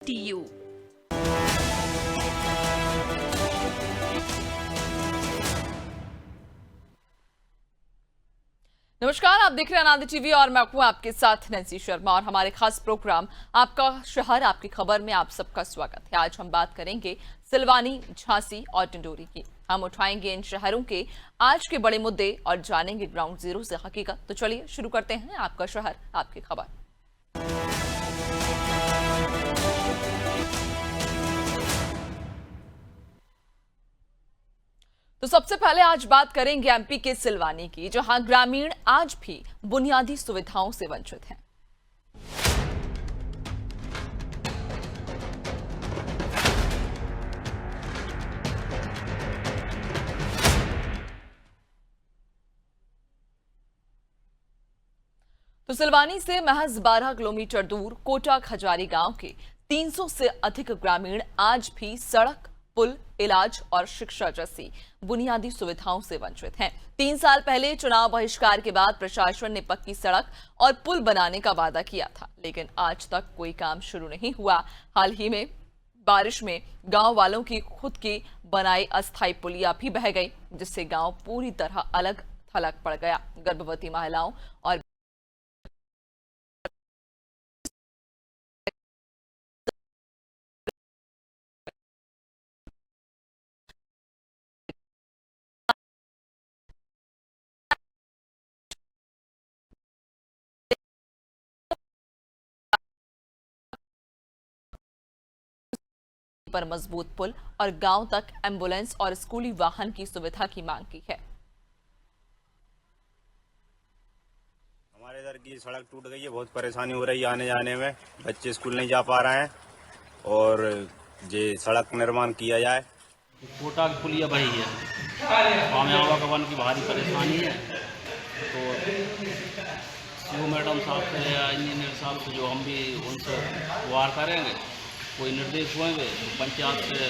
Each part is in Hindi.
TU। नमस्कार, आप देख रहे हैं आनंद टीवी और मैं हूं आपके साथ नैन्सी शर्मा और हमारे खास प्रोग्राम आपका शहर आपकी खबर में आप सबका स्वागत है। आज हम बात करेंगे सिलवानी, झांसी और डिंडोरी की। हम उठाएंगे इन शहरों के आज के बड़े मुद्दे और जानेंगे ग्राउंड जीरो से हकीकत। तो चलिए शुरू करते हैं आपका शहर आपकी खबर। तो सबसे पहले आज बात करेंगे एमपी के सिलवानी की, जहां ग्रामीण आज भी बुनियादी सुविधाओं से वंचित हैं। तो सिलवानी से महज 12 किलोमीटर दूर कोटा खजारी गांव के 300 से अधिक ग्रामीण आज भी सड़क, पुल, इलाज और शिक्षा जैसी बुनियादी सुविधाओं से वंचित हैं। 3 साल पहले चुनाव बहिष्कार के बाद प्रशासन ने पक्की सड़क और पुल बनाने का वादा किया था, लेकिन आज तक कोई काम शुरू नहीं हुआ। हाल ही में बारिश में गांव वालों की खुद की बनाई अस्थायी पुलिया भी बह गई, जिससे गांव पूरी तरह अलग थलग पड़ गया। गर्भवती महिलाओं और पर मजबूत पुल और गांव तक एम्बुलेंस और स्कूली वाहन की सुविधा की मांग की है। हमारे इधर की सड़क टूट गई है, बहुत परेशानी हो रही है आने जाने में। बच्चे स्कूल नहीं जा पा रहे हैं और ये सड़क निर्माण किया जाए। कोटा की पुलिया बही है, हमें आवागमन की भारी परेशानी है। तो सीओ मैडम साहब से या इंजीनियर साहब से जो हम भी उनसे गुहार करेंगे, कोई निर्देश होंगे तो पंचायत से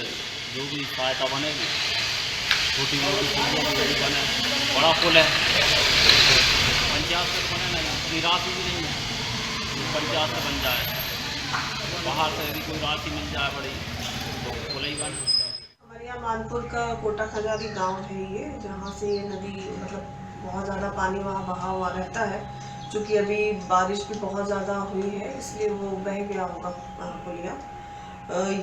जो भी सहायता बनेगी, छोटी मोटी पुलिया भी बने। बड़ा पुल है तो पंचायत से बने ना, इतनी राशि भी नहीं है तो पंचायत से बन जाए। बाहर से यदि कोई राशि मिल जाए बड़ी तो पुल ही बने। हमारे यहाँ मानपुर का कोटा खजारी गांव है ये, जहाँ से ये नदी मतलब बहुत ज़्यादा पानी वहाँ बहा हुआ रहता है। चूँकि अभी बारिश भी बहुत ज़्यादा हुई है, इसलिए वो बह गया होगा पुलिया।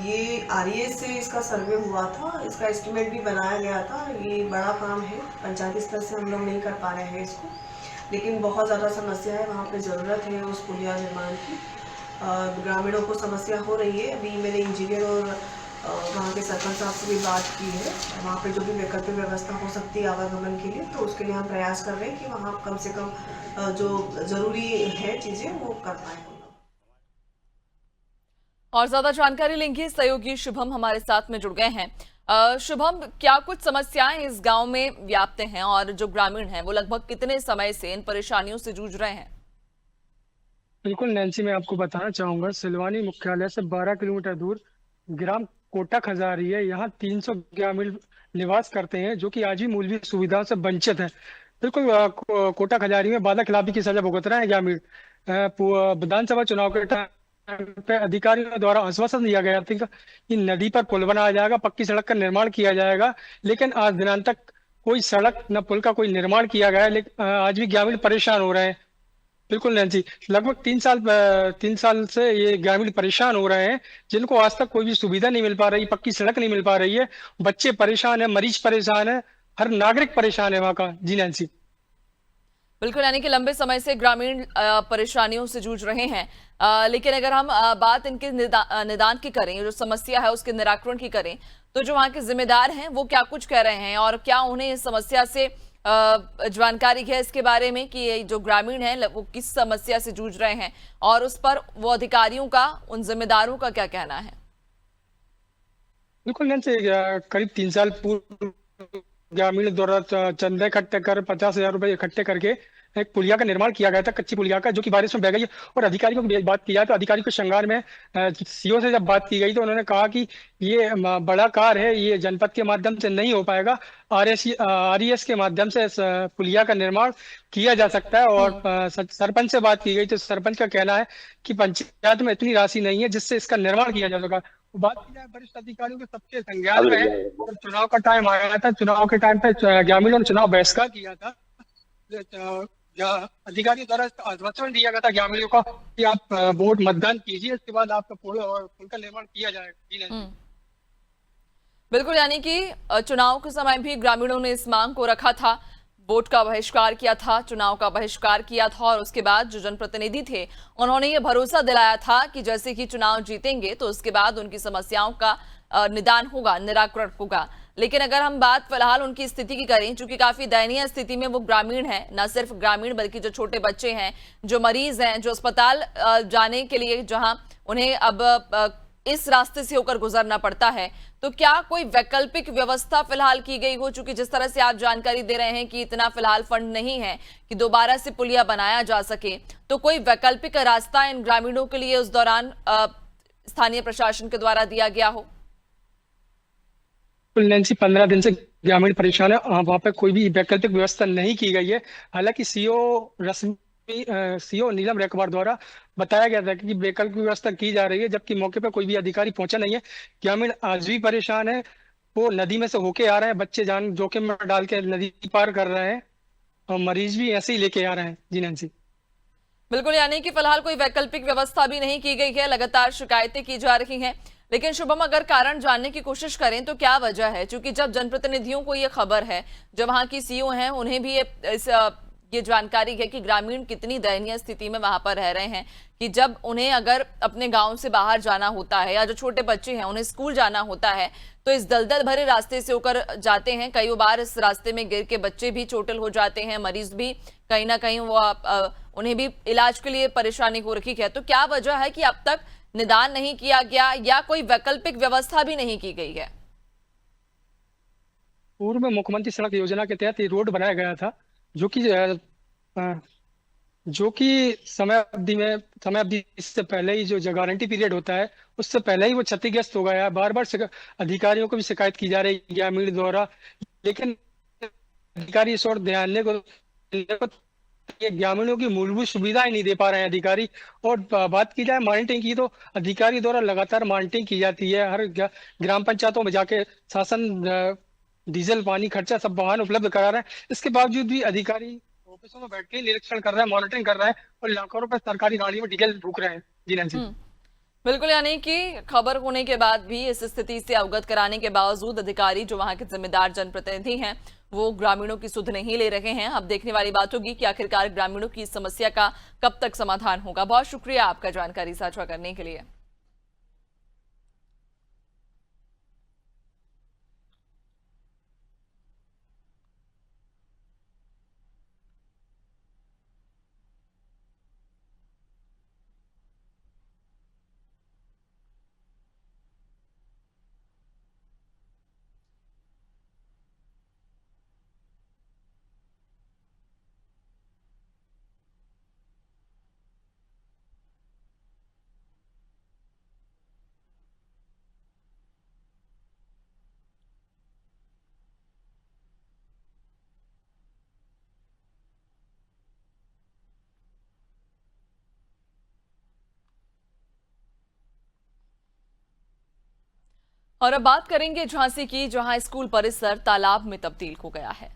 ये आरईएस से इसका सर्वे हुआ था, इसका एस्टिमेट भी बनाया गया था। ये बड़ा काम है, पंचायती स्तर से हम लोग नहीं कर पा रहे हैं इसको, लेकिन बहुत ज़्यादा समस्या है। वहाँ पे ज़रूरत है उस पुलिया निर्माण की। ग्रामीणों को समस्या हो रही है। अभी मैंने इंजीनियर और वहाँ के सरपंच साहब से भी बात की है। वहाँ पे जो भी वैकल्पिक व्यवस्था हो सकती है आवागमन के लिए, तो उसके लिए हम प्रयास कर रहे हैं कि वहाँ कम से कम जो ज़रूरी है चीज़ें वो कर पाएँ। और ज्यादा जानकारी लेंगे, सहयोगी शुभम हमारे साथ में जुड़ गए हैं। शुभम, क्या कुछ समस्याएं इस गांव में व्याप्त हैं और जो ग्रामीण हैं वो लगभग कितने समय से इन परेशानियों से जूझ रहे हैं? बिल्कुल नैन्सी, मैं आपको बताना चाहूंगा, सिलवानी मुख्यालय से 12 किलोमीटर दूर ग्राम कोटा खजारी है। यहाँ 300 ग्रामीण निवास करते हैं, जो कि आज भी मूलभूत सुविधाओं से वंचित है। बिल्कुल कोटा खजारी में वादा खिलाफी की सजा भुगत रहे हैं ग्रामीण। विधानसभा चुनाव के टाइम पे अधिकारियों द्वारा आश्वासन दिया गया था कि नदी पर पुल बनाया जाएगा, पक्की सड़क का निर्माण किया जाएगा, लेकिन आज दिनांत तक कोई सड़क न पुल का कोई निर्माण किया गया है। लेकिन आज भी ग्रामीण परेशान हो रहे हैं। बिल्कुल नैन्सी, लगभग 3 साल से ये ग्रामीण परेशान हो रहे हैं, जिनको आज तक कोई भी सुविधा नहीं मिल पा रही, पक्की सड़क नहीं मिल पा रही है। बच्चे परेशान है, मरीज परेशान है, हर नागरिक परेशान है वहाँ का। जी नैन्सी। बिल्कुल, यानी कि लंबे समय से ग्रामीण परेशानियों से जूझ रहे हैं। लेकिन अगर हम बात इनके निदान की करें, जो समस्या है उसके निराकरण की करें, तो जो वहाँ के जिम्मेदार हैं वो क्या कुछ कह रहे हैं और क्या उन्हें इस समस्या से जानकारी है इसके बारे में कि ये जो ग्रामीण हैं वो किस समस्या से जूझ रहे हैं और उस पर वो अधिकारियों का, उन जिम्मेदारों का क्या कहना है? बिल्कुल नैन्सी, करीब 3 साल पूर्व ग्रामीण द्वारा चंदा इकट्ठे कर 50,000 रुपए इकट्ठे करके एक पुलिया का निर्माण किया गया था, कच्ची पुलिया का, जो कि बारिश में बह गई है। और अधिकारियों की बात की जाए तो अधिकारियों के श्रृंगार में सीओ से जब बात की गई तो उन्होंने कहा कि ये बड़ा कार्य है, ये जनपद के माध्यम से नहीं हो पाएगा, आरईएस के माध्यम से इस पुलिया का निर्माण किया जा सकता है। और सरपंच से बात की गई तो सरपंच का कहना है कि पंचायत में इतनी राशि नहीं है जिससे इसका निर्माण किया जा सका। बात की जाए वरिष्ठ अधिकारियों के सबके संज्ञान में है। और चुनाव का टाइम आया था, चुनाव के टाइम पे ग्रामीणों ने चुनाव बहिष्कार किया था। अधिकारियों द्वारा आश्वासन दिया गया था ग्रामीणों का कि आप वोट मतदान कीजिए, इसके बाद आपका पुल और पुल का निर्माण किया जाएगा। बिल्कुल, यानी कि चुनाव के समय भी ग्रामीणों ने इस मांग को रखा था, वोट का बहिष्कार किया था, चुनाव का बहिष्कार किया था। और उसके बाद जो जनप्रतिनिधि थे उन्होंने ये भरोसा दिलाया था कि जैसे कि चुनाव जीतेंगे तो उसके बाद उनकी समस्याओं का निदान होगा, निराकरण होगा। लेकिन अगर हम बात फिलहाल उनकी स्थिति की करें, चूंकि काफी दयनीय स्थिति में वो ग्रामीण है, न सिर्फ ग्रामीण बल्कि जो छोटे बच्चे हैं, जो मरीज हैं, जो अस्पताल जाने के लिए जहां उन्हें अब इस रास्ते से होकर गुजरना पड़ता है, तो क्या कोई वैकल्पिक व्यवस्था फिलहाल की गई हो? चूंकि जिस तरह से आप जानकारी दे रहे हैं कि इतना फिलहाल फंड नहीं है कि दोबारा से पुलिया बनाया जा सके, तो कोई वैकल्पिक रास्ता इन ग्रामीणों के लिए उस दौरान स्थानीय प्रशासन के द्वारा दिया गया हो? नैन्सी, 15 दिन से ग्रामीण परेशान है, वहां पे कोई भी वैकल्पिक व्यवस्था नहीं की गई है। हालांकि सीओ नीलम रेकवार द्वारा बताया गया था कि वैकल्पिक व्यवस्था की जा रही है, जबकि मौके पर कोई भी अधिकारी पहुंचा नहीं है। ग्रामीण आज भी परेशान है, वो नदी में से होके आ रहे हैं, बच्चे जान जोखिम में डाल के नदी पार कर रहे हैं, और मरीज भी ऐसे ही लेके आ रहे हैं। जी नैन्सी, बिल्कुल, यानी कि फिलहाल कोई वैकल्पिक व्यवस्था भी नहीं की गई है, लगातार शिकायतें की जा रही हैं। लेकिन शुभम, अगर कारण जानने की कोशिश करें तो क्या वजह है? क्योंकि जब जनप्रतिनिधियों को ये खबर है, जब वहां की सीओ हैं, उन्हें भी ये जानकारी है कि ग्रामीण कितनी दयनीय स्थिति में वहां पर रह रहे हैं, कि जब उन्हें अगर अपने गांव से बाहर जाना होता है, या जो छोटे बच्चे हैं उन्हें स्कूल जाना होता है, तो इस दलदल भरे रास्ते से होकर जाते हैं। कई बार इस रास्ते में गिर के बच्चे भी चोटिल हो जाते हैं, मरीज भी कहीं ना कहीं वो उन्हें भी इलाज के लिए परेशानी हो रही है। तो क्या वजह है कि अब तक निदान नहीं किया गया, या कोई वैकल्पिक व्यवस्था भी नहीं की गई है? पूर्व में मुख्यमंत्री सड़क योजना के तहत ये रोड बनाया गया था, जो कि समय अवधि इससे पहले ही, जो गारंटी पीरियड होता है उससे पहले ही वो क्षतिग्रस्त हो गया है। बार बार अधिकारियों को भी शिकायत की जा रही है ग्रामीण द्वारा, लेकिन अधिकारी इस ओर ध्यान ये ग्रामीणों की मूलभूत सुविधाएं नहीं दे पा रहे हैं अधिकारी। और बात की जाए मॉनिटरिंग की, तो अधिकारी द्वारा लगातार मॉनिटरिंग की जाती है। हर ग्राम पंचायतों में जाके शासन डीजल, पानी, खर्चा सब वाहन उपलब्ध करा रहे हैं। इसके बावजूद भी अधिकारी ऑफिसों में बैठ के निरीक्षण कर रहे हैं, मॉनिटरिंग कर रहे हैं, और लाखों रुपए सरकारी गाड़ियों में डीजल फूक रहे हैं। जी नैन्सी, बिल्कुल, यानी कि खबर होने के बाद भी, इस स्थिति से अवगत कराने के बावजूद अधिकारी, जो वहां के जिम्मेदार जनप्रतिनिधि हैं, वो ग्रामीणों की सुध नहीं ले रहे हैं। अब देखने वाली बात होगी कि आखिरकार ग्रामीणों की समस्या का कब तक समाधान होगा। बहुत शुक्रिया आपका जानकारी साझा करने के लिए। और अब बात करेंगे झांसी की, जहां स्कूल परिसर तालाब में तब्दील हो गया है।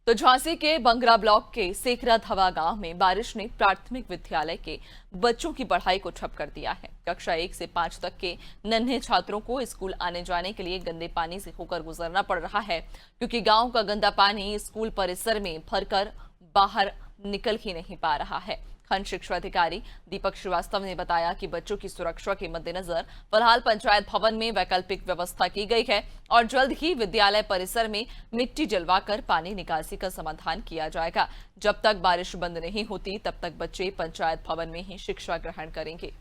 तो झांसी के बंगरा ब्लॉक के सेखरा धवा गांव में बारिश ने प्राथमिक विद्यालय के बच्चों की पढ़ाई को ठप कर दिया है। कक्षा 1 से 5 तक के नन्हे छात्रों को स्कूल आने जाने के लिए गंदे पानी से होकर गुजरना पड़ रहा है, क्योंकि गांव का गंदा पानी स्कूल परिसर में भरकर बाहर निकल ही नहीं पा रहा है। खंड शिक्षा अधिकारी दीपक श्रीवास्तव ने बताया कि बच्चों की सुरक्षा के मद्देनजर फिलहाल पंचायत भवन में वैकल्पिक व्यवस्था की गई है, और जल्द ही विद्यालय परिसर में मिट्टी जलवाकर पानी निकासी का समाधान किया जाएगा। जब तक बारिश बंद नहीं होती तब तक बच्चे पंचायत भवन में ही शिक्षा ग्रहण करेंगे।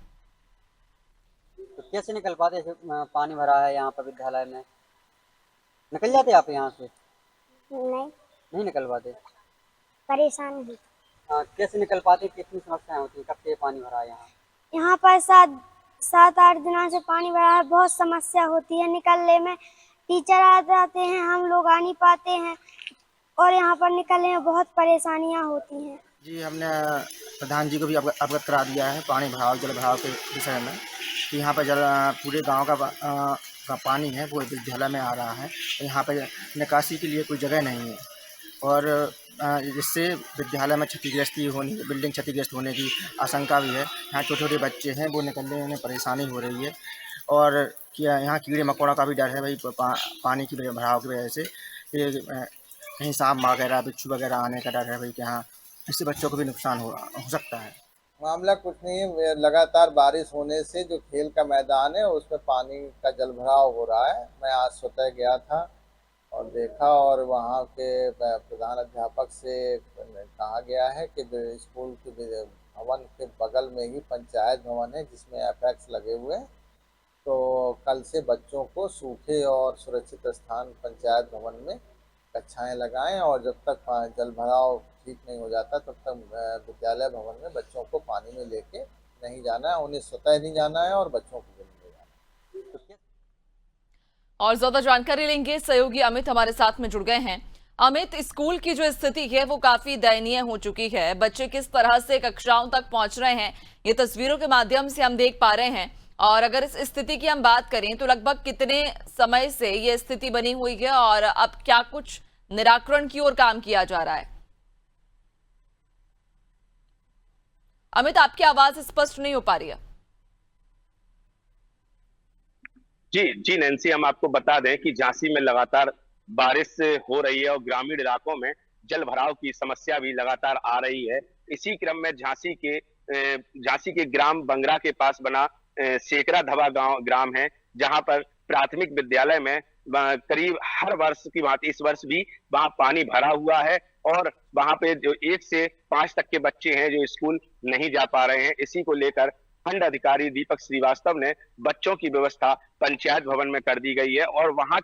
कैसे निकल पाते? पानी भरा है यहाँ पर विद्यालय में, निकल जाते आप यहाँ से? नहीं, नहीं निकल पाते। परेशान भी। कैसे निकल पाते? कितनी समस्याएं होती हैं? कब से पानी भरा है यहाँ? यहाँ पर 7-8 दिनों से पानी भरा है, बहुत समस्या होती है निकलने में। टीचर आ जाते हैं, हम लोग आ नहीं पाते हैं और यहाँ पर निकलने में बहुत परेशानियाँ होती हैं। जी, हमने प्रधान जी को भी अवगत करा दिया है पानी भराव जल भराव के विषय में कि यहाँ पर पूरे गांव का पानी है वो विद्यालय में आ रहा है। यहाँ पर निकासी के लिए कोई जगह नहीं है और जिससे विद्यालय में क्षतिग्रस्ती होने बिल्डिंग क्षतिग्रस्त होने की आशंका भी है। यहाँ छोटे छोटे बच्चे हैं वो निकलने में परेशानी हो रही है और क्या यहाँ कीड़े मकोड़ा का भी डर है भाई पानी की भराव की वजह से कहीं सांप वगैरह बिच्छू वगैरह आने का डर है भाई कि यहाँ इससे बच्चों को भी नुकसान हो सकता है। मामला कुछ नहीं है, लगातार बारिश होने से जो खेल का मैदान है उसमें पानी का जल भराव हो रहा है। मैं आज स्वतः गया था और देखा और वहाँ के प्रधान अध्यापक से कहा गया है कि स्कूल के भवन के बगल में ही पंचायत भवन है जिसमें एपेक्स लगे हुए हैं, तो कल से बच्चों को सूखे और सुरक्षित स्थान पंचायत भवन में कक्षाएं लगाएं और जब तक जल भराव ठीक नहीं हो जाता तब तक विद्यालय भवन में बच्चों को पानी में लेके नहीं जाना है, उन्हें स्वतः नहीं जाना है और बच्चों को भी नहीं जाना है। और ज्यादा जानकारी लेंगे, सहयोगी अमित हमारे साथ में जुड़ गए हैं। अमित, स्कूल की जो स्थिति है वो काफी दयनीय हो चुकी है, बच्चे किस तरह से कक्षाओं तक पहुंच रहे हैं ये तस्वीरों के माध्यम से हम देख पा रहे हैं। और अगर इस स्थिति की हम बात करें तो लगभग कितने समय से ये स्थिति बनी हुई है और अब क्या कुछ निराकरण की ओर काम किया जा रहा है? अमित, आपकी आवाज स्पष्ट नहीं हो पा रही है। जी नैन्सी, हम आपको बता दें कि झांसी में लगातार बारिश हो रही है और ग्रामीण इलाकों में जल भराव की समस्या भी लगातार आ रही है। इसी क्रम में झांसी के ग्राम बंगरा के पास बना सेकरा धवा ग्राम है, जहां पर प्राथमिक विद्यालय में करीब हर वर्ष की भांति इस वर्ष भी वहां पानी भरा हुआ है और वहां पे जो 1 से 5 तक के बच्चे हैं जो स्कूल नहीं जा पा रहे हैं। इसी को लेकर खंड अधिकारी दीपक श्रीवास्तव ने बच्चों की व्यवस्था पंचायत भवन में कर दी गई है और वहां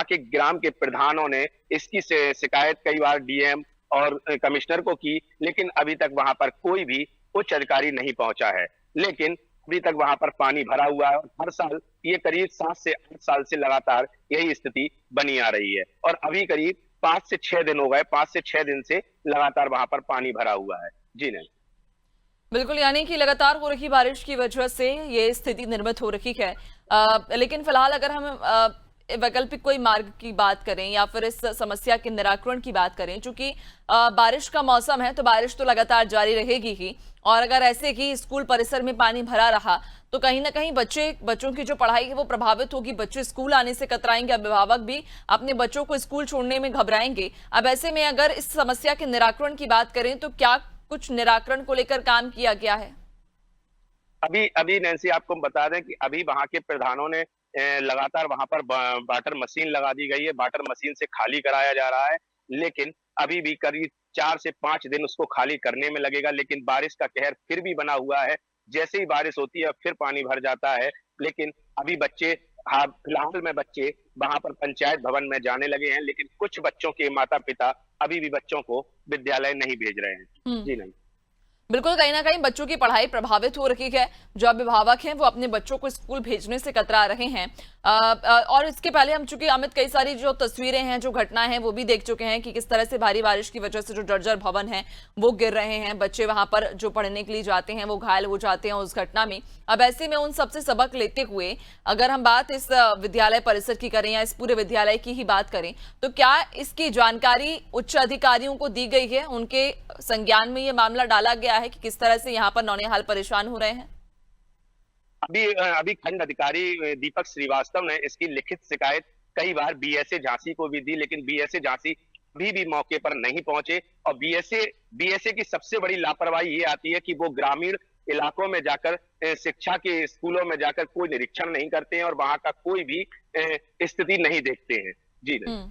के ग्राम के प्रधानों ने इसकी शिकायत कई बार डीएम और कमिश्नर को की, लेकिन अभी तक वहां पर कोई भी उच्च अधिकारी नहीं पहुंचा है। लेकिन अभी तक वहां पर पानी भरा हुआ है और हर साल ये करीब 7 से 8 साल से लगातार यही स्थिति बनी आ रही है और अभी करीब 5 से 6 दिन हो गए, 5 से 6 दिन से लगातार वहां पर पानी भरा हुआ है। जी नहीं, बिल्कुल, यानी कि लगातार हो रही बारिश की वजह से ये स्थिति निर्मित हो रही है। लेकिन फिलहाल अगर हम वैकल्पिक कोई मार्ग की बात करें या फिर इस समस्या के निराकरण की बात करें, चूंकि बारिश का मौसम है तो बारिश तो लगातार जारी रहेगी ही और अगर ऐसे ही स्कूल परिसर में पानी भरा रहा तो कहीं ना कहीं बच्चों की जो पढ़ाई है वो प्रभावित होगी। बच्चे स्कूल आने से कतराएंगे, अभिभावक भी अपने बच्चों को स्कूल छोड़ने में घबराएंगे। अब ऐसे में अगर इस समस्या के निराकरण की बात करें तो क्या कुछ निराकरण को लेकर काम किया गया है? अभी नैन्सी आपको बता दें कि अभी वहां के प्रधानों ने लगातार वहां पर वाटर मशीन लगा दी गई है, वाटर मशीन से खाली कराया जा रहा है, लेकिन अभी भी करीब 4 से 5 दिन उसको खाली करने में लगेगा। लेकिन बारिश का कहर फिर भी बना हुआ है, जैसे ही बारिश होती है फिर पानी भर जाता है। लेकिन अभी फिलहाल में बच्चे वहां पर पंचायत भवन में जाने लगे हैं, लेकिन कुछ बच्चों के माता पिता अभी भी बच्चों को विद्यालय नहीं भेज रहे हैं। जी नहीं, बिल्कुल, कहीं ना कहीं बच्चों की पढ़ाई प्रभावित हो रही है। जो अभिभावक हैं वो अपने बच्चों को स्कूल भेजने से कतरा रहे हैं। और इसके पहले हम चूंकि अमित कई सारी जो तस्वीरें हैं, जो घटना है वो भी देख चुके हैं कि किस तरह से भारी बारिश की वजह से जो जर्जर भवन है वो गिर रहे हैं, बच्चे वहां पर जो पढ़ने के लिए जाते हैं वो घायल हो जाते हैं उस घटना में। अब ऐसे में उन सबसे सबक लेते हुए अगर हम बात इस विद्यालय परिसर की करें या इस पूरे विद्यालय की ही बात करें तो क्या इसकी जानकारी उच्च अधिकारियों को दी गई है? उनके संज्ञान में ये मामला डाला गया है कि किस तरह से यहाँ पर नौनिहाल परेशान हो रहे हैं? अभी खंड अधिकारी दीपक श्रीवास्तव ने इसकी लिखित शिकायत कई बार बीएसए झांसी को भी दी, लेकिन बीएसए झांसी भी मौके पर नहीं पहुंचे। और बीएसए की सबसे बड़ी लापरवाही ये आती है कि वो ग्रामीण इलाकों में जाकर शिक्षा के स्कूलों में जाकर कोई निरीक्षण नहीं करते हैं और वहां का कोई भी स्थिति नहीं देखते हैं। जी नहीं,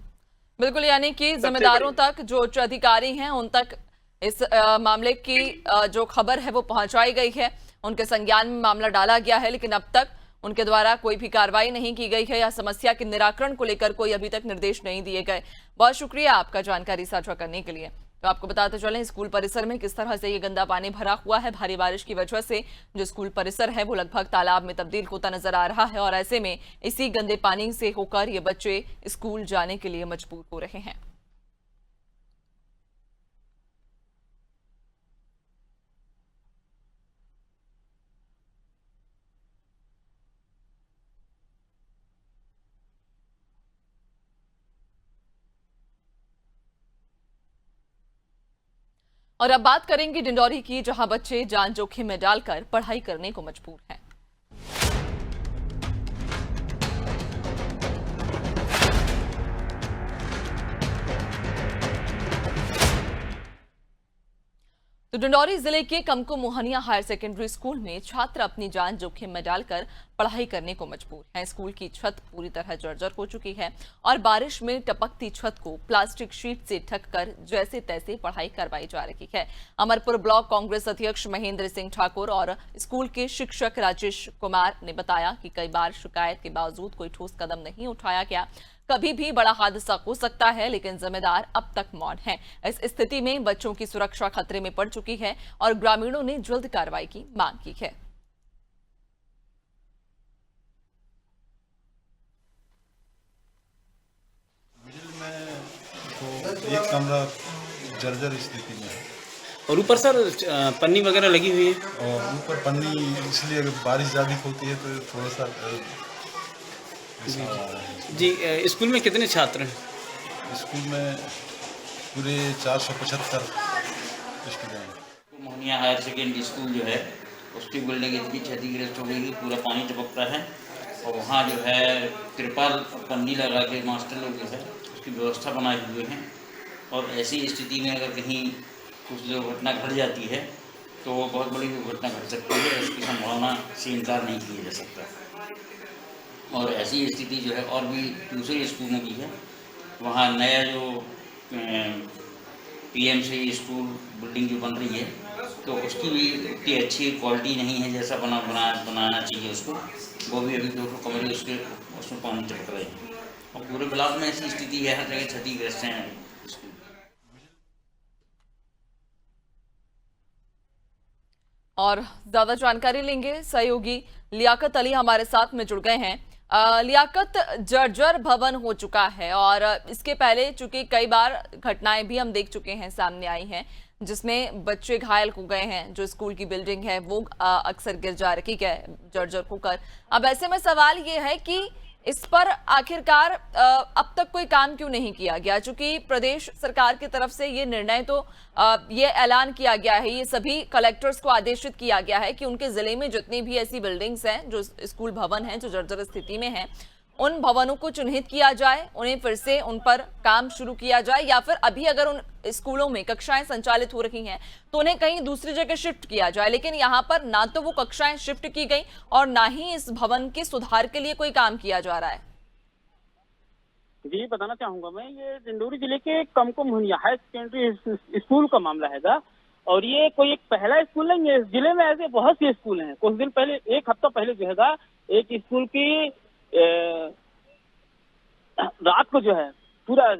बिल्कुल, यानी कि जिम्मेदारों तक, जो उच्च अधिकारी हैं उन तक इस मामले की जो खबर है वो पहुंचाई गई है, उनके संज्ञान में मामला डाला गया है, लेकिन अब तक उनके द्वारा कोई भी कार्रवाई नहीं की गई है या समस्या के निराकरण को लेकर कोई अभी तक निर्देश नहीं दिए गए। बहुत शुक्रिया आपका जानकारी साझा करने के लिए। तो आपको बताते चलें स्कूल परिसर में किस तरह से ये गंदा पानी भरा हुआ है। भारी बारिश की वजह से जो स्कूल परिसर है वो लगभग तालाब में तब्दील होता नजर आ रहा है और ऐसे में इसी गंदे पानी से होकर ये बच्चे स्कूल जाने के लिए मजबूर हो रहे हैं। और अब बात करेंगे डिंडौरी की, जहां बच्चे जान जोखिम में डालकर पढ़ाई करने को मजबूर हैं। तो डिंडौरी जिले के कमको मोहनिया हायर सेकेंडरी स्कूल में छात्र अपनी जान जोखिम में डालकर पढ़ाई करने को मजबूर हैं। स्कूल की छत पूरी तरह जर्जर हो चुकी है और बारिश में टपकती छत को प्लास्टिक शीट से ढककर जैसे तैसे पढ़ाई करवाई जा रही है। अमरपुर ब्लॉक कांग्रेस अध्यक्ष महेंद्र सिंह ठाकुर और स्कूल के शिक्षक राजेश कुमार ने बताया कि कई बार शिकायत के बावजूद कोई ठोस कदम नहीं उठाया गया। कभी भी बड़ा हादसा हो सकता है, लेकिन जिम्मेदार अब तक मौन है। इस स्थिति में बच्चों की सुरक्षा खतरे में पड़ चुकी है और ग्रामीणों ने जल्द कार्रवाई की मांग की है। मिडिल में तो एक कमरा जर्जर स्थिति में है और ऊपर सर पन्नी वगैरह लगी हुई है और ऊपर पन्नी, इसलिए अगर बारिश ज़्यादा होती है तो थोड़ा सा जी। स्कूल में कितने छात्र हैं? स्कूल में पूरे 475 स्टूडेंट हैं। मोहनिया हायर सेकेंडरी स्कूल जो है उसकी बिल्डिंग इतनी क्षतिग्रस्त हो गई कि पूरा पानी टपकता है और वहाँ जो है तिरपाल पन्नी लगा के मास्टर लोग जो है उसकी व्यवस्था बनाए हुए हैं और ऐसी स्थिति में अगर कहीं कुछ दुर्घटना घट जाती है तो वो बहुत बड़ी दुर्घटना घट सकती है। उसकी संभावना से इनकार नहीं किया जा सकता और ऐसी स्थिति जो है और भी दूसरे स्कूलों की है। वहाँ नया जो पीएमसी स्कूल बिल्डिंग जो बन रही है तो उसकी भी उतनी अच्छी क्वालिटी नहीं है जैसा बनाना चाहिए उसको। वो भी अभी 200 कमरे उसमें पानी टपक रहे हैं और पूरे ब्लॉक में ऐसी स्थिति है, हर जगह क्षतिग्रस्त हैं स्कूल। और ज्यादा जानकारी लेंगे, सहयोगी लियाकत अली हमारे साथ में जुड़ गए हैं। लियाकत, जर्जर भवन हो चुका है और इसके पहले चूंकि कई बार घटनाएं भी हम देख चुके हैं, सामने आई हैं जिसमें बच्चे घायल हो गए हैं। जो स्कूल की बिल्डिंग है वो अक्सर गिर जा रही है जर्जर होकर। अब ऐसे में सवाल ये है कि इस पर आखिरकार अब तक कोई काम क्यों नहीं किया गया? चूंकि प्रदेश सरकार की तरफ से ये निर्णय तो ये ऐलान किया गया है, ये सभी कलेक्टर्स को आदेशित किया गया है कि उनके जिले में जितनी भी ऐसी बिल्डिंग्स हैं, जो स्कूल भवन हैं जो जर्जर स्थिति में हैं, उन भवनों को चिन्हित किया जाए, उन्हें फिर से उन पर काम शुरू किया जाए, या फिर अभी अगर उन स्कूलों में कक्षाएं संचालित हो रही हैं तो उन्हें कहीं दूसरी जगह शिफ्ट किया जाए। लेकिन यहाँ पर ना तो वो कक्षाएं शिफ्ट की गई और ना ही इस भवन के सुधार के लिए कोई काम किया जा रहा है। जी, बताना चाहूंगा मैं, ये डिंडोरी जिले के कमको मोहनिया हायर सेकेंडरी स्कूल का मामला हैगा और ये कोई एक पहला स्कूल नहीं है। जिले में ऐसे बहुत से स्कूल हैं। कुछ दिन पहले, एक हफ्ता पहले जो है एक स्कूल की रात को जो है पूरा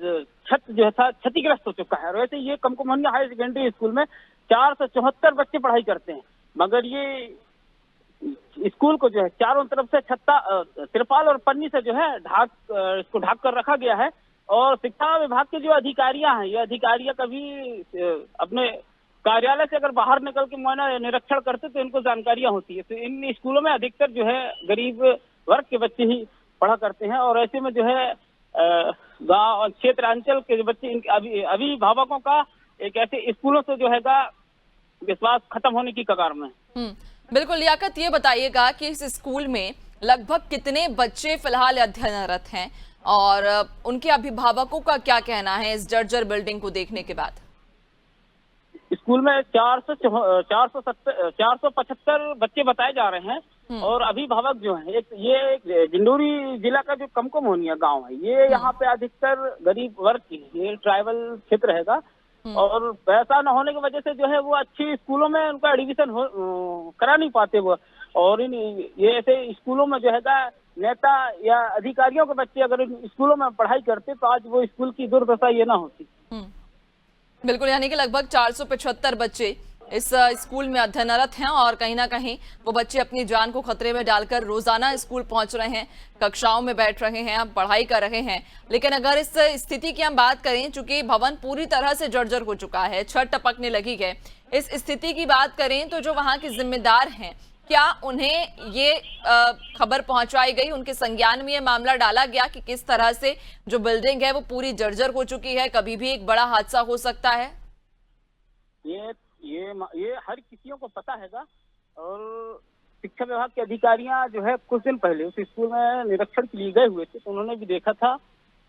छत जो है था क्षतिग्रस्त हो चुका है। और वैसे ये कमको मोहनिया हायर सेकेंडरी स्कूल में 474 बच्चे पढ़ाई करते हैं, मगर ये स्कूल को जो है चारों तरफ से छत्ता तिरपाल और पन्नी से जो है इसको ढक कर रखा गया है। और शिक्षा विभाग के जो अधिकारियां हैं, ये अधिकारियां कभी अपने कार्यालय से अगर बाहर निकल के मुआयना निरीक्षण करते तो इनको जानकारियां होती है। तो इन स्कूलों में अधिकतर जो है गरीब वर्ग के बच्चे ही पढ़ा करते हैं और ऐसे में जो है गांव और क्षेत्रांचल के जो बच्चे, अभिभावकों का एक ऐसे स्कूलों से जो है विश्वास खत्म होने की कगार में। बिल्कुल लियाकत, ये बताइएगा कि इस स्कूल में लगभग कितने बच्चे फिलहाल अध्ययनरत हैं और उनके अभिभावकों का क्या कहना है इस जर्जर बिल्डिंग को देखने के बाद? स्कूल में 475 बच्चे बताए जा रहे हैं और अभिभावक जो हैं, ये डिंडोरी जिला का जो कमको मोहनिया गांव है, ये यहाँ पे अधिकतर गरीब वर्ग की, ये ट्राइबल क्षेत्र रहेगा और पैसा न होने की वजह से जो है वो अच्छी स्कूलों में उनका एडमिशन करा नहीं पाते वो। और इन ये ऐसे स्कूलों में जो है नेता या अधिकारियों के बच्चे अगर इन स्कूलों में पढ़ाई करते तो आज वो स्कूल की दुर्दशा ये ना होती। बिल्कुल, यानी कि लगभग 475 बच्चे इस स्कूल में अध्ययनरत हैं और कहीं ना कहीं वो बच्चे अपनी जान को खतरे में डालकर रोजाना स्कूल पहुंच रहे हैं, कक्षाओं में बैठ रहे हैं, पढ़ाई कर रहे हैं। लेकिन अगर इस स्थिति की हम बात करें, चूंकि भवन पूरी तरह से जर्जर हो चुका है, छत टपकने लगी है, इस स्थिति की बात करें तो जो वहां के जिम्मेदार हैं, क्या उन्हें ये खबर पहुंचाई गई, उनके संज्ञान में ये मामला डाला गया कि किस तरह से जो बिल्डिंग है वो पूरी जर्जर हो चुकी है, कभी भी एक बड़ा हादसा हो सकता है? ये हर किसी को पता हैगा। और शिक्षा विभाग के अधिकारियां जो है कुछ दिन पहले उस स्कूल में निरीक्षण के लिए गए हुए थे, तो उन्होंने भी देखा था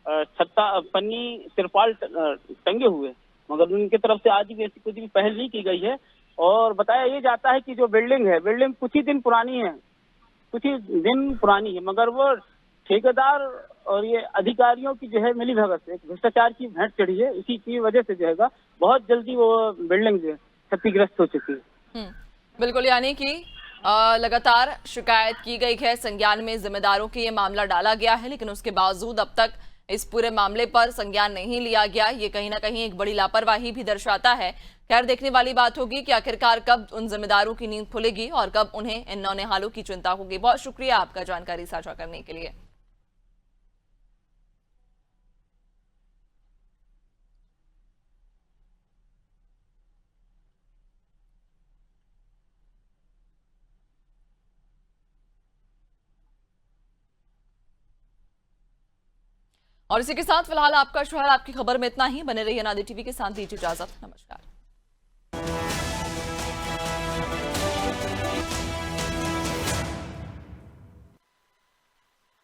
छत्ता पन्नी तिरपाल टंगे हुए, मगर उनकी तरफ से आज भी ऐसी कुछ भी पहल नहीं की गई है। और बताया ये जाता है कि जो बिल्डिंग है, बिल्डिंग कुछ ही दिन पुरानी है, मगर वो ठेकेदार और ये अधिकारियों की जो है मिली भगत से भ्रष्टाचार की भेंट चढ़ी है। इसी की वजह से जो है बहुत जल्दी वो बिल्डिंग जो है क्षतिग्रस्त हो चुकी है। बिल्कुल, यानी कि लगातार शिकायत की गई है, संज्ञान में जिम्मेदारों की ये मामला डाला गया है, लेकिन उसके बावजूद अब तक इस पूरे मामले पर संज्ञान नहीं लिया गया। ये कहीं ना कहीं एक बड़ी लापरवाही भी दर्शाता है। खैर, देखने वाली बात होगी कि आखिरकार कब उन जिम्मेदारों की नींद खुलेगी और कब उन्हें इन नौनिहालों की चिंता होगी। बहुत शुक्रिया आपका जानकारी साझा करने के लिए। और इसी के साथ फिलहाल आपका शहर आपकी खबर में इतना ही। बने रहिए अनादि टीवी के साथ, दीजिए इजाजत, नमस्कार।